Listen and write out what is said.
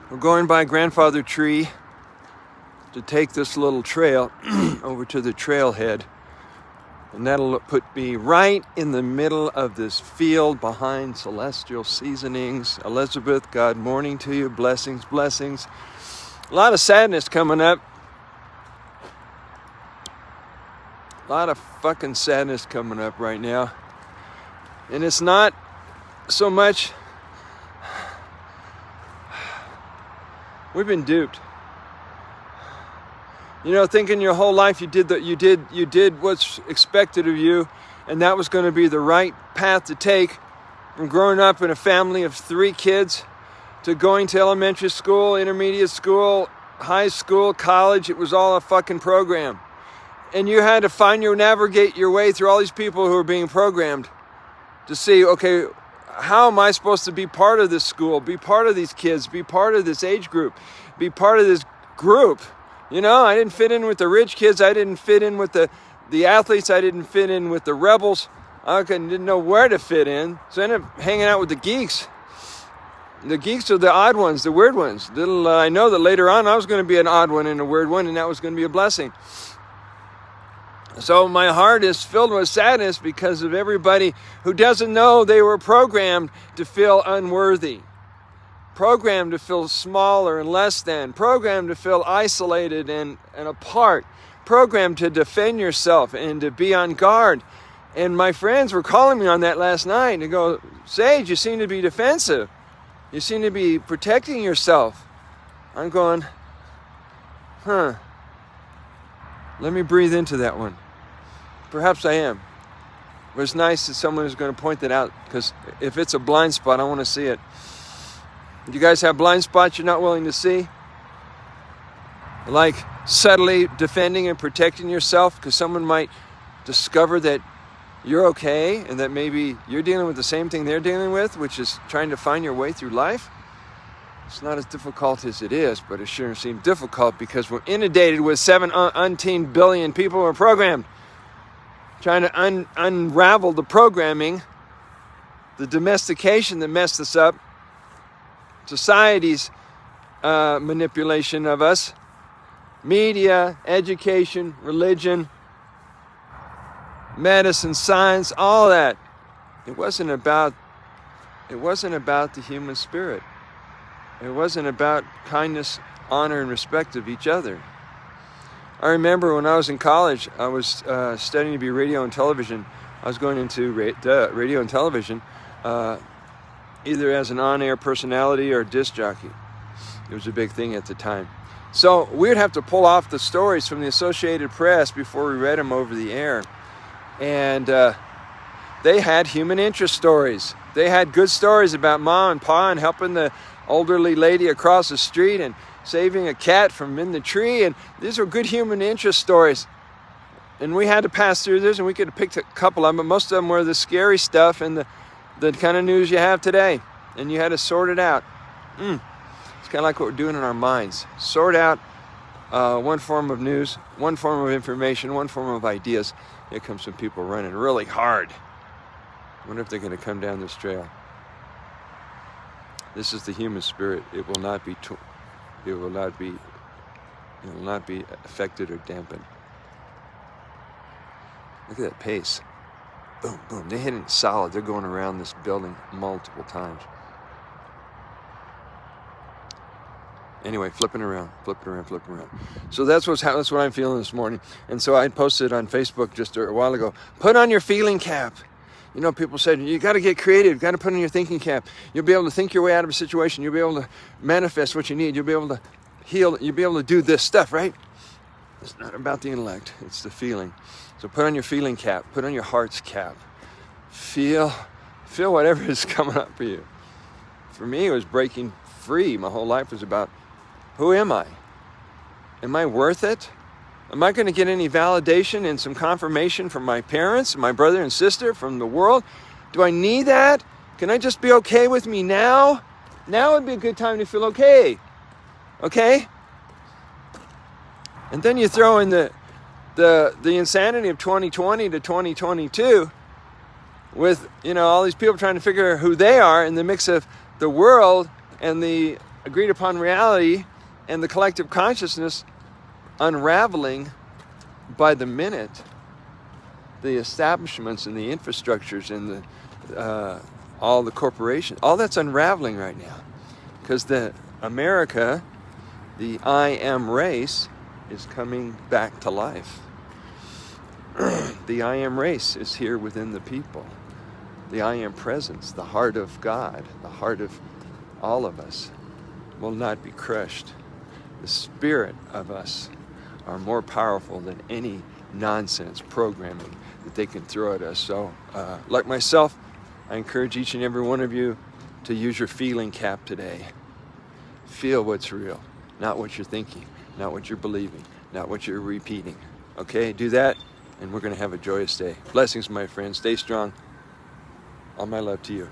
We're going by Grandfather Tree to take this little trail over to the trailhead. And that'll put me right in the middle of this field behind Celestial Seasonings. Elizabeth, God morning to you. Blessings, blessings. A lot of sadness coming up. A lot of fucking sadness coming up right now. And it's not so much... We've been duped. You know, thinking your whole life you did what's expected of you, and that was going to be the right path to take, from growing up in a family of 3 kids to going to elementary school, intermediate school, high school, college. It was all a fucking program. And you had to navigate your way through all these people who were being programmed to see, okay, how am I supposed to be part of this school, be part of these kids, be part of this age group, be part of this group? You know, I didn't fit in with the rich kids. I didn't fit in with the athletes. I didn't fit in with the rebels. I didn't know where to fit in. So I ended up hanging out with the geeks. The geeks are the odd ones, the weird ones. I know that later on I was going to be an odd one and a weird one, and that was going to be a blessing. So my heart is filled with sadness because of everybody who doesn't know they were programmed to feel unworthy. Programmed to feel smaller and less than, programmed to feel isolated and apart, programmed to defend yourself and to be on guard. And my friends were calling me on that last night and go, Sage, you seem to be defensive. You seem to be protecting yourself. I'm going, let me breathe into that one. Perhaps I am. But it's nice that someone is going to point that out, because if it's a blind spot, I want to see it. You guys have blind spots you're not willing to see? Like subtly defending and protecting yourself because someone might discover that you're okay and that maybe you're dealing with the same thing they're dealing with, which is trying to find your way through life. It's not as difficult as it is, but it sure seems difficult because we're inundated with 17 billion people who are programmed. Trying to unravel the programming, the domestication that messed us up, society's manipulation of us, media, education, religion, medicine, science, all that. It wasn't about the human spirit. It wasn't about kindness, honor, and respect of each other. I remember when I was in college, I was studying to be radio and television. I was going into radio and television, either as an on-air personality or a disc jockey. It was a big thing at the time. So we'd have to pull off the stories from the Associated Press before we read them over the air. And they had human interest stories. They had good stories about mom and pa and helping the elderly lady across the street and saving a cat from in the tree. And these were good human interest stories. And we had to pass through this, and we could have picked a couple of them, but most of them were the scary stuff and the kind of news you have today. And you had to sort it out. It's kind of like what we're doing in our minds. Sort out one form of news, one form of information, one form of ideas. Here comes some people running really hard. I wonder if they're going to come down this trail. This is the human spirit. It will not be affected or dampened. Look at that pace. Boom, boom. They're hitting solid. They're going around this building multiple times. Anyway, flipping around. So that's what I'm feeling this morning. And so I posted on Facebook just a while ago, put on your feeling cap. You know, people said, you got to get creative. You got to put on your thinking cap. You'll be able to think your way out of a situation. You'll be able to manifest what you need. You'll be able to heal. You'll be able to do this stuff, right? It's not about the intellect. It's the feeling. So put on your feeling cap. Put on your heart's cap. Feel whatever is coming up for you. For me, it was breaking free. My whole life was about, who am I? Am I worth it? Am I going to get any validation and some confirmation from my parents, my brother and sister, from the world? Do I need that? Can I just be okay with me now? Now would be a good time to feel okay. Okay? And then you throw in the insanity of 2020 to 2022 with, all these people trying to figure out who they are in the mix of the world and the agreed upon reality and the collective consciousness unraveling by the minute. The establishments and the infrastructures and all the corporations, all that's unraveling right now. Because the America, the I am race, is coming back to life. The I am race is here within the people. The I am presence, the heart of God, the heart of all of us, will not be crushed. The spirit of us are more powerful than any nonsense programming that they can throw at us. So, like myself, I encourage each and every one of you to use your feeling cap today. Feel what's real, not what you're thinking, not what you're believing, not what you're repeating. Okay, do that, and we're going to have a joyous day. Blessings, my friends. Stay strong. All my love to you.